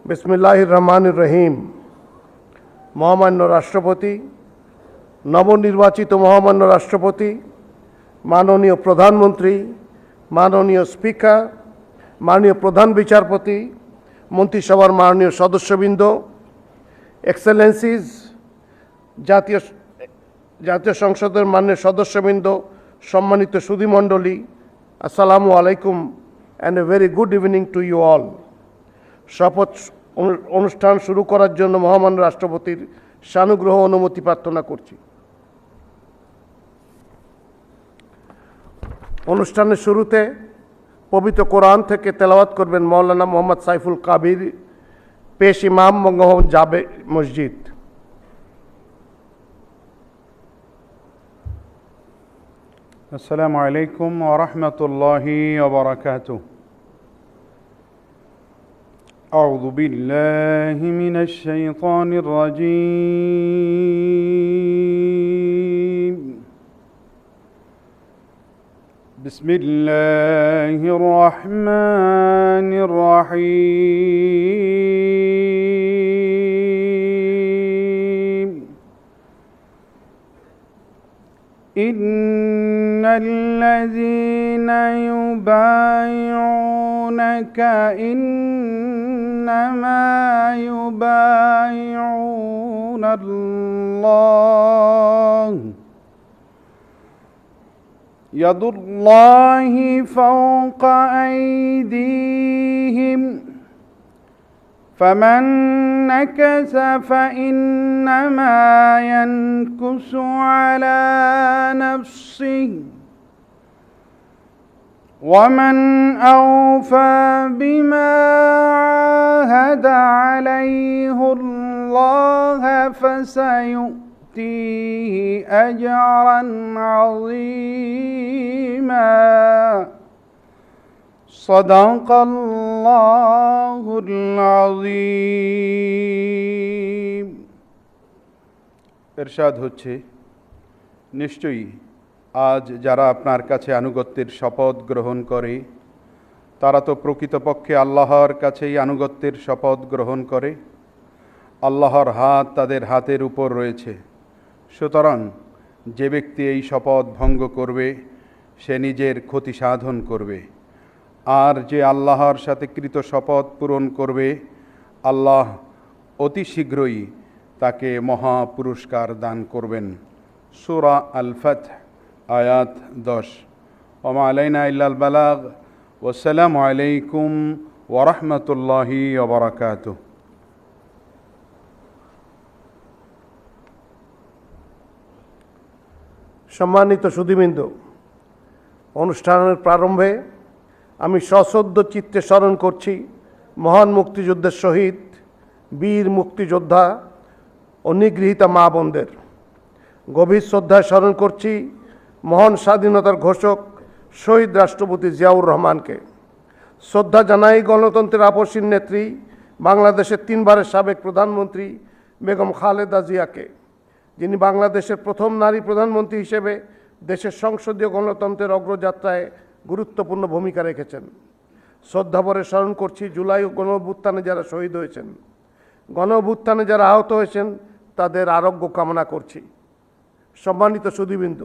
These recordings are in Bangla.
বিসমিল্লাহির রহমানির রহিম। মহামান্য রাষ্ট্রপতি, নবনির্বাচিত মহামান্য রাষ্ট্রপতি, মাননীয় প্রধানমন্ত্রী, মাননীয় স্পিকার, মাননীয় প্রধান বিচারপতি, মন্ত্রিসভার মাননীয় সদস্যবৃন্দ, এক্সেলেন্সিজ, জাতীয় সংসদের মাননীয় সদস্যবৃন্দ, সম্মানিত সুধীমণ্ডলী, আসসালামু আলাইকুম and a very good evening to you all. শপথ অনুষ্ঠান শুরু করার জন্য মহামান্য রাষ্ট্রপতির সানুগ্রহ অনুমতি প্রার্থনা করছি। অনুষ্ঠানের শুরুতে পবিত্র কোরআন থেকে তেলাওয়াত করবেন মৌলানা মোহাম্মদ সাইফুল কাবির, পেশ ইমাম বঙ্গভবন জামে মসজিদ। আসসালামু আলাইকুম ওয়া রাহমাতুল্লাহি ওয়া বারাকাতুহু। أعوذ بالله من الشيطان الرجيم. بسم الله الرحمن الرحيم. إن الذين يبايعونك إنما يبايعون الله يد الله فوق أيديهم فمن نكث فإنما ينكث على نفسه ومن أوفى بما عاهد عليه الله فسيؤتيه أجرا عظيما. صدق الله العظيم. ইরশাদ হচ্ছে, নিশ্চয়ই আজ যারা আপনার কাছে আনুগত্যের শপথ গ্রহণ করে তারা তো প্রকৃতপক্ষে আল্লাহর কাছেই আনুগত্যের শপথ গ্রহণ করে। আল্লাহর হাত তাদের হাতের উপর রয়েছে। সুতরাং যে ব্যক্তি এই শপথ ভঙ্গ করবে সে নিজের ক্ষতি সাধন করবে, আর যে আল্লাহর সাথে কৃত শপথ পূরণ করবে আল্লাহ অতি শীঘ্রই তাকে মহা পুরস্কার দান করবেন। সূরা আল ফাতহ আয়াত 10। ওয়া মা আলাইনা ইল্লাল বালাগ। ওয়াসসালামু আলাইকুম ওয়া রাহমাতুল্লাহি ওয়া বারাকাতুহু। সম্মানিত সুধীবৃন্দ, অনুষ্ঠানের প্রারম্ভে আমি সশ্রদ্ধ চিত্তে স্মরণ করছি মহান মুক্তিযুদ্ধের শহীদ, বীর মুক্তিযোদ্ধা ও নিগৃহীতা মা বোনদের। গভীর শ্রদ্ধায় স্মরণ করছি মহান স্বাধীনতার ঘোষক শহীদ রাষ্ট্রপতি জিয়াউর রহমানকে। শ্রদ্ধা জানাই গণতন্ত্রের আপসীর নেত্রী, বাংলাদেশের 3 বারের সাবেক প্রধানমন্ত্রী বেগম খালেদা জিয়াকে, যিনি বাংলাদেশের প্রথম নারী প্রধানমন্ত্রী হিসেবে দেশের সংসদীয় গণতন্ত্রের অগ্রযাত্রায় গুরুত্বপূর্ণ ভূমিকা রেখেছেন। শ্রদ্ধাভরে স্মরণ করছি জুলাই গণ অভ্যুত্থানে যারা শহীদ হয়েছেন, গণ অভ্যুত্থানে যারা আহত হয়েছেন, তাদের আরোগ্য কামনা করছি। সম্মানিত সুধীবৃন্দ,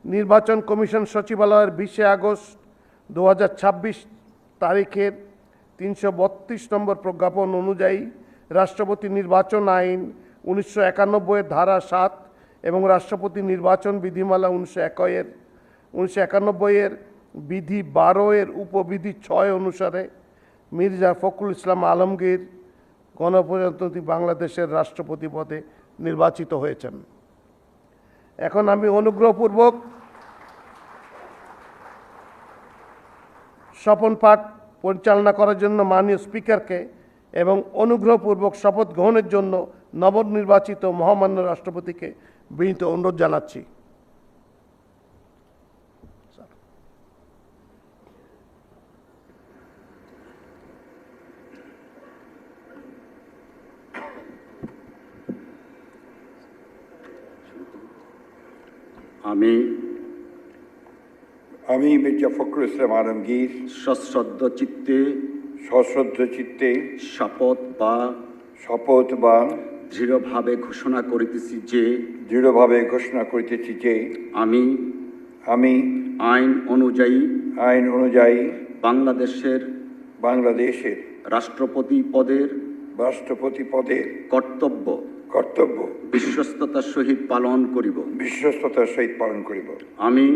নির্বাচন কমিশন সচিবালয়ের 20 আগস্ট 2026 তারিখের 332 নম্বর প্রজ্ঞাপন অনুযায়ী রাষ্ট্রপতি নির্বাচন আইন 1991 ধারা 7 এবং রাষ্ট্রপতি নির্বাচন বিধিমালা 1991 বিধি 12 উপবিধি 6 অনুসারে মির্জা ফখরুল ইসলাম আলমগীর গণপ্রজাতন্ত্রী বাংলাদেশের রাষ্ট্রপতি পদে নির্বাচিত হয়েছেন। এখন আমি অনুগ্রহপূর্বক শপথ পাঠ পরিচালনা করার জন্য মাননীয় স্পিকারকে এবং অনুগ্রহপূর্বক শপথ গ্রহণের জন্য নবনির্বাচিত মহামান্য রাষ্ট্রপতিকে বিনীত অনুরোধ জানাচ্ছি। আমি মির্জা ফখরুল ইসলাম আলমগীর সশ্রদ্ধ চিত্তে সশ্রদ্ধ চিত্তে শপথ বা দৃঢ়ভাবে ঘোষণা করিতেছি যে ঘোষণা করিতেছি যে আমি আমি আইন অনুযায়ী বাংলাদেশের রাষ্ট্রপতি পদের কর্তব্য বিশ্বস্ততার সহিত পালন করিব। আমি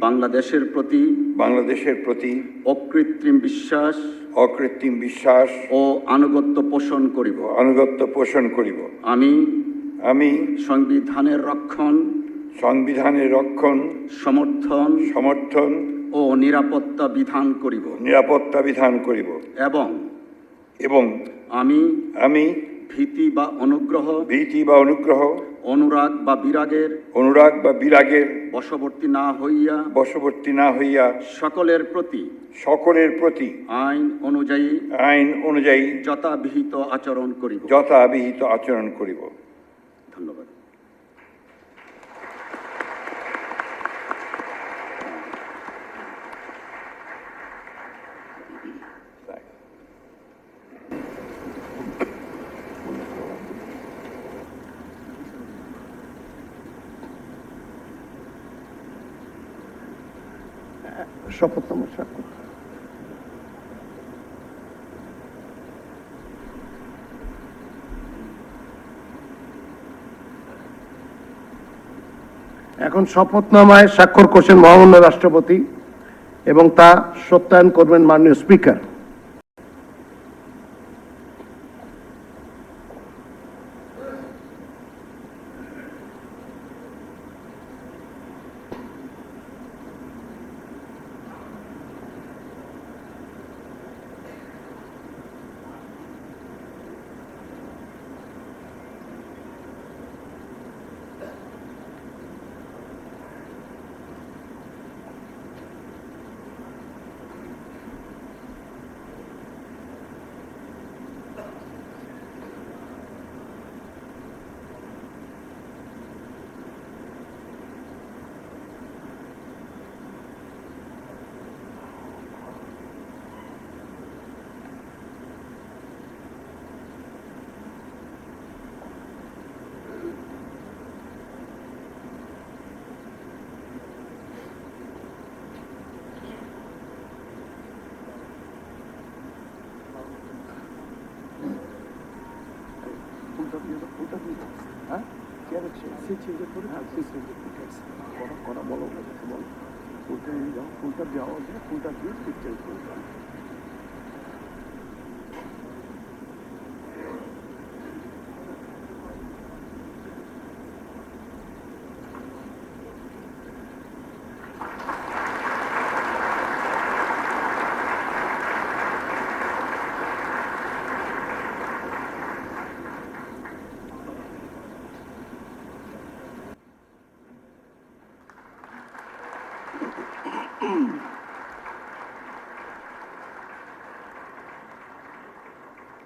বাংলাদেশের প্রতি অকৃত্রিম বিশ্বাস ও আনুগত্য পোষণ করিব। আমি সংবিধানের রক্ষণ সমর্থন ও নিরাপত্তা বিধান করিব এবং আমি ভীতি বা অনুগ্রহ অনুরাগ বা বিরাগের বশবর্তী না হইয়া সকলের প্রতি আইন অনুযায়ী যথাবিহিত আচরণ করিব। ধন্যবাদ। শপথনামা স্বাক্ষর। এখন শপথনামায় স্বাক্ষর করছেন মহামান্য রাষ্ট্রপতি এবং তা সত্যায়ন করবেন মাননীয় স্পিকার।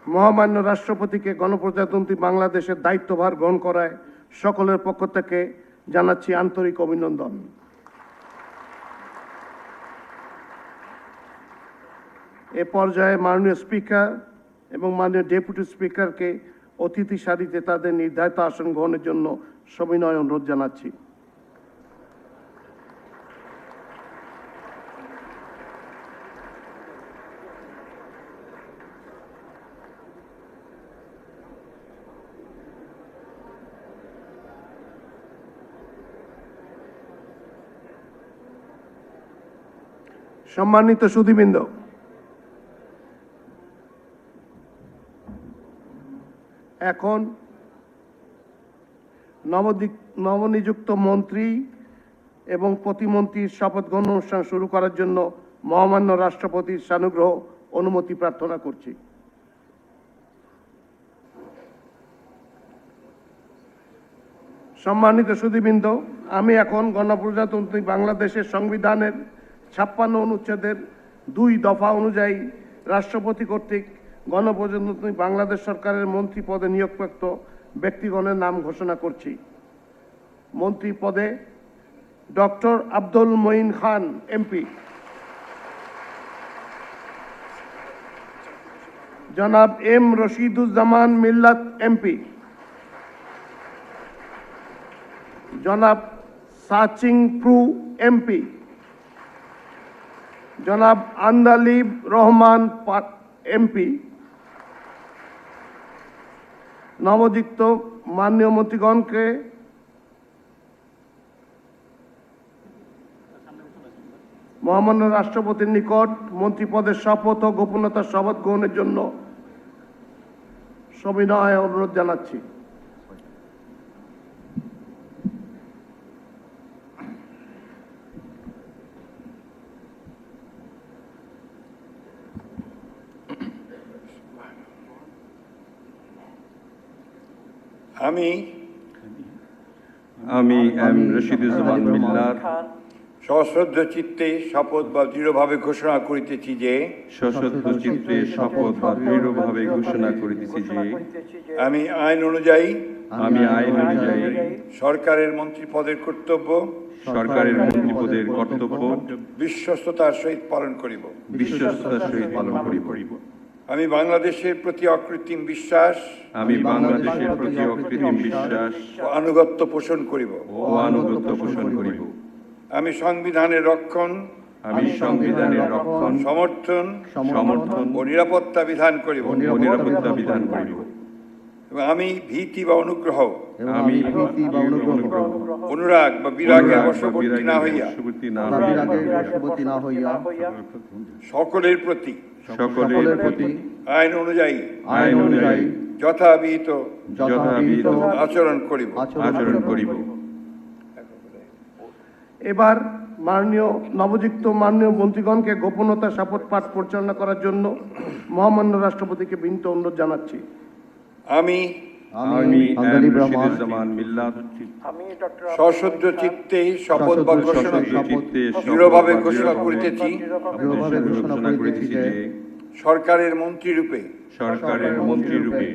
মহামান্য রাষ্ট্রপতিকে গণপ্রজাতন্ত্রী বাংলাদেশের দায়িত্বভার গ্রহণ করায় সকলের পক্ষ থেকে জানাচ্ছি আন্তরিক অভিনন্দন। এ পর্যায়ে মাননীয় স্পিকার এবং মাননীয় ডেপুটি স্পিকারকে অতিথি সারিতে তাদের নির্ধারিত আসন গ্রহণের জন্য সবিনয় অনুরোধ জানাচ্ছি। সম্মানিত সুধীবৃন্দ, এখন নবনিযুক্ত মন্ত্রী এবং প্রতিমন্ত্রীর শপথ গ্রহণ অনুষ্ঠান শুরু করার জন্য মহামান্য রাষ্ট্রপতির সানুগ্রহ অনুমতি প্রার্থনা করছি। সম্মানিত সুধীবৃন্দ, আমি এখন গণপ্রজাতন্ত্রী বাংলাদেশের সংবিধানের 56 অনুচ্ছেদের 2 দফা অনুযায়ী রাষ্ট্রপতি কর্তৃক গণপ্রজাতন্ত্রী বাংলাদেশ সরকারের মন্ত্রী পদে নিয়োগপ্রাপ্ত ব্যক্তিগণের নাম ঘোষণা করছি। মন্ত্রী পদে ডক্টর আব্দুল মঈন খান এমপি, জনাব এম রশিদুজ্জামান মিল্লাত এমপি, জনাব সাচিং প্রু এমপি, জনাব আন্দালিব রহমান এমপি। নবযুক্ত মাননীয় মন্ত্রীগণকে মহামান্য রাষ্ট্রপতির নিকট মন্ত্রী পদের শপথ ও গোপনীয়তার শপথ গ্রহণের জন্য সবিনয় অনুরোধ জানাচ্ছি। আমি এম রশিদুজ্জামান মিল্লাত সশ্রদ্ধ চিত্তে শপথ বা দৃঢ়ভাবে ঘোষণা করিতেছি যে সশস্ত্র চিত্তে শপথ বা দৃঢ়ভাবে ঘোষণা করিতেছি যে আমি আইন অনুযায়ী সরকারের মন্ত্রী পদের কর্তব্য সরকারের মন্ত্রী পদের কর্তব্য বিশ্বস্ততার সহিত পালন করিব। আমি বাংলাদেশের প্রতি অকৃত্রিম বিশ্বাস ও আনুগত্য পোষণ করিব। আমি সংবিধানের রক্ষণ সমর্থন ও নিরাপত্তা বিধান করিব। এবং আমি ভীতি বা অনুগ্রহ অনুরাগ বা বিরাগের বশবর্তী না হইয়া সকলের প্রতি আইন অনুযায়ী যথাবিহিত আচরণ করিব। এবার নবযুক্ত মাননীয় মন্ত্রীগণকে গোপনীয়তা শপথ পাঠ পরিচালনা করার জন্য মহামান্য রাষ্ট্রপতিকে বিনীত অনুরোধ জানাচ্ছি। আমি সশ্রদ্ধ চিত্তে শপথ বা ঘোষণা দৃঢ়ভাবে ঘোষণা করিতেছি সরকারের মন্ত্রী রূপে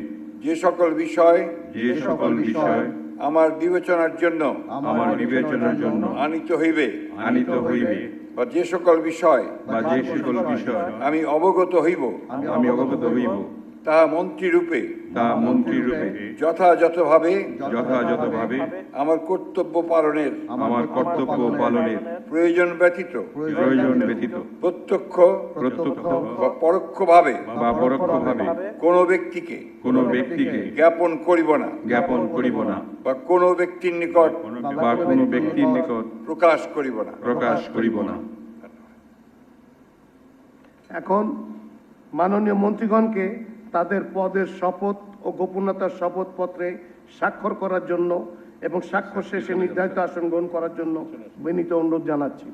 যে সকল বিষয় আমার বিবেচনার জন্য আনিত হইবে বা যে সকল বিষয় আমি অবগত হইব তাহা মন্ত্রী রূপে যথাযথভাবে আমার কর্তব্য পালনের প্রয়োজন ব্যতীত প্রত্যক্ষ বা পরোক্ষভাবে কোনো ব্যক্তিকে জ্ঞাপন করিব না বা কোনো ব্যক্তির নিকট প্রকাশ করিব না। এখন মাননীয় মন্ত্রীগণকে তাদের পদের শপথ ও গোপনীয়তার শপথপত্রে স্বাক্ষর করার জন্য এবং স্বাক্ষর শেষে নির্ধারিত আসন গ্রহণ করার জন্য বিনীত অনুরোধ জানাচ্ছি।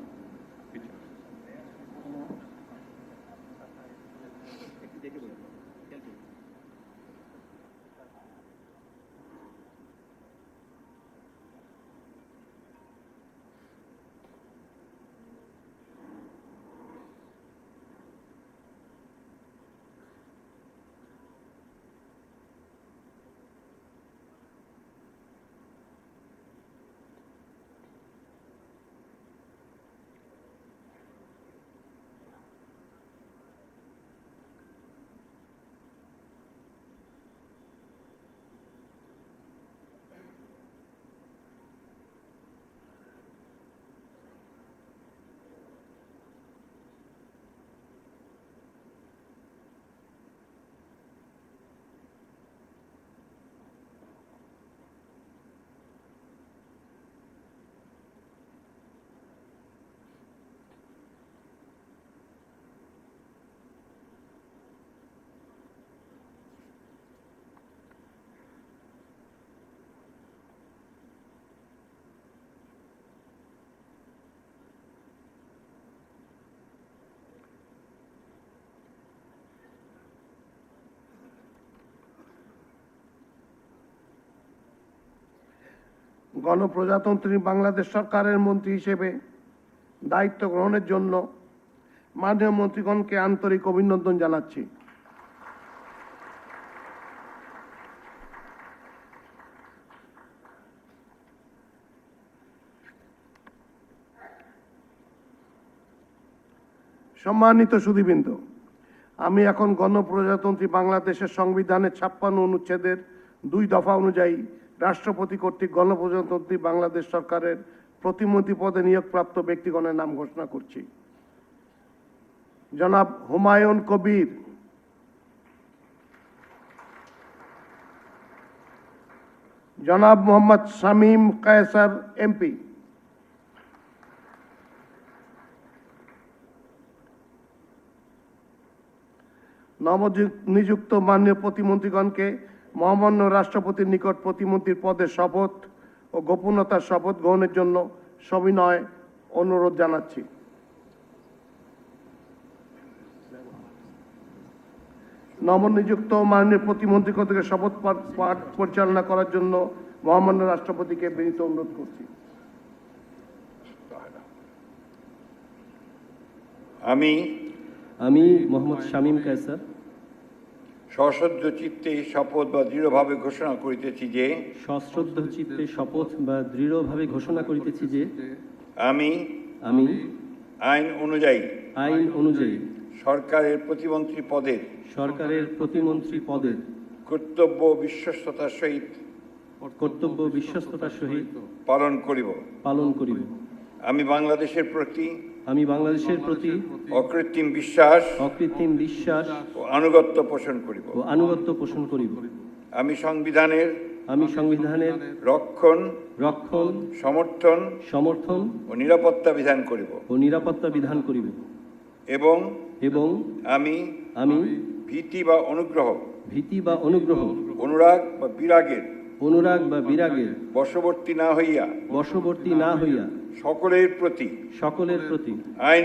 গণপ্রজাতন্ত্রী বাংলাদেশ সরকারের মন্ত্রী হিসেবে দায়িত্ব গ্রহণের জন্য মাননীয় মন্ত্রীগণকে আন্তরিক অভিনন্দন জানাচ্ছি। সম্মানিত সুধীবৃন্দ, আমি এখন গণপ্রজাতন্ত্রী বাংলাদেশের সংবিধানের 56 অনুচ্ছেদের 2 দফা অনুযায়ী রাষ্ট্রপতি কর্তৃক গণপ্রজাতন্ত্রী বাংলাদেশ সরকারের প্রতিমন্ত্রী পদে নিয়োগপ্রাপ্ত ব্যক্তিগণের নাম ঘোষণা করছি। জনাব হুমায়ুন কবির, জনাব মোহাম্মদ শামীম কায়সার এমপি, নবনিযুক্ত মাননীয় প্রতিমন্ত্রীগণকে মহামান্য রাষ্ট্রপতির নিকট প্রতিমন্ত্রীর পদের শপথ ও গোপনতার শপথ গ্রহণের জন্য সবিনয় অনুরোধ জানাচ্ছি। নবনিযুক্ত মাননীয় প্রতিমন্ত্রী কর্তৃক শপথ পাঠ পরিচালনা করার জন্য মহামান্য রাষ্ট্রপতিকে বিনীত অনুরোধ করছি। আমি মোহাম্মদ শামীম কায়সার সশ্রদ্ধ চিত্তে শপথ বা দৃঢ়ভাবে ঘোষণা করিতেছি যে সশ্রদ্ধ চিত্তে শপথ বা দৃঢ়ভাবে ঘোষণা করিতেছি যে আমি আমি আইন অনুযায়ী সরকারের প্রতিমন্ত্রী পদের কর্তব্য বিশ্বস্ততার সহিত পালন করিব। আমি বাংলাদেশের প্রতি অকৃত্রিম বিশ্বাস ও আনুগত্য পোষণ করিব। আমি সংবিধানের রক্ষণ সমর্থন ও নিরাপত্তা বিধান করিব এবং আমি ভীতি বা অনুগ্রহ অনুরাগ বা বিরাগের বশবর্তী না হইয়া সকলের প্রতি আইন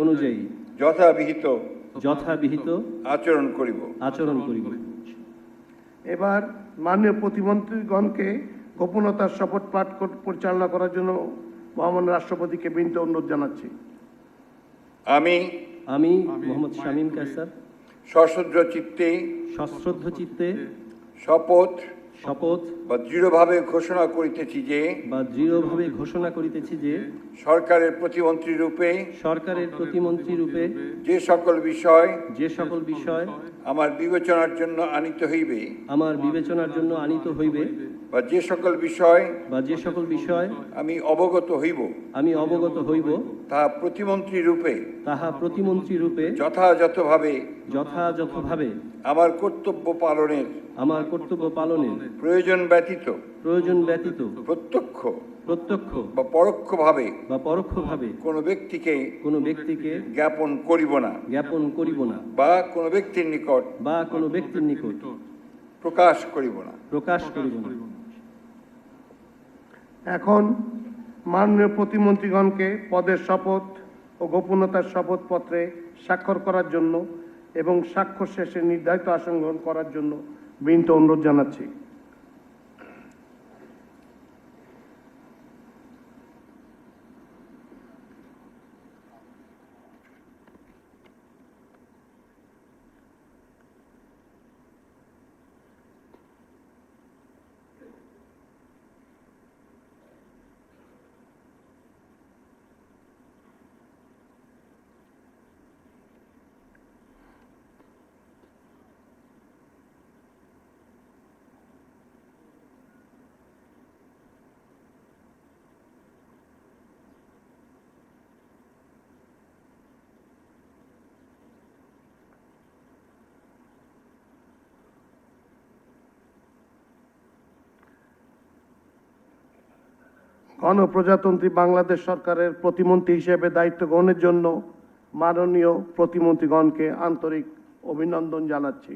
অনুযায়ী যথাবিহিত আচরণ করিব। এবার মাননীয় প্রতিমন্ত্রীগণকে গোপনতার শপথ পাঠ পরিচালনা করার জন্য মহামান্য রাষ্ট্রপতিকে বিনীত অনুরোধ জানাচ্ছি। আমি মোহাম্মদ শামীম কায়সার সশ্রদ্ধ চিত্তে শপথ বা দৃঢ়ভাবে ঘোষণা করিতেছি যে সরকারের প্রতিমন্ত্রী রূপে যে সকল বিষয় আমার বিবেচনার জন্য আনিত হইবে বা যে সকল বিষয় আমি অবগত হইব তাহা প্রতিমন্ত্রী রূপে যথাযথভাবে আমার কর্তব্য পালনের প্রয়োজন ব্যতীত প্রত্যক্ষ বা পরোক্ষভাবে কোনো ব্যক্তিকে জ্ঞাপন করিব না বা কোনো ব্যক্তির নিকট প্রকাশ করিব না। এখন মাননীয় প্রতিমন্ত্রীগণকে পদের শপথ ও গোপনতার শপথপত্রে স্বাক্ষর করার জন্য এবং স্বাক্ষর শেষে নির্ধারিত আসন গ্রহণ করার জন্য বিনীত অনুরোধ জানাচ্ছি। গণপ্রজাতন্ত্রী বাংলাদেশ সরকারের প্রতিমন্ত্রী হিসেবে দায়িত্ব গ্রহণের জন্য মাননীয় প্রতিমন্ত্রীগণকে আন্তরিক অভিনন্দন জানাচ্ছি।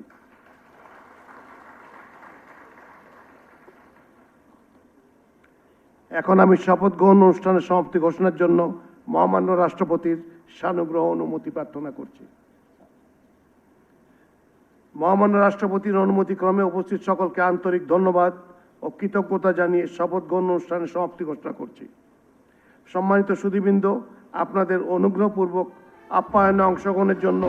এখন আমি শপথ গ্রহণ অনুষ্ঠানের সমাপ্তি ঘোষণার জন্য মহামান্য রাষ্ট্রপতির সানুগ্রহ অনুমতি প্রার্থনা করছি। মহামান্য রাষ্ট্রপতির অনুমতিক্রমে উপস্থিত সকলকে আন্তরিক ধন্যবাদ ও কৃতজ্ঞতা জানিয়ে শপথ গ্রহণ অনুষ্ঠানের সমাপ্তি ঘোষণা করছি। সম্মানিত সুধীবৃন্দ, আপনাদের অনুগ্রহপূর্বক আপ্যায়নে অংশগ্রহণের জন্য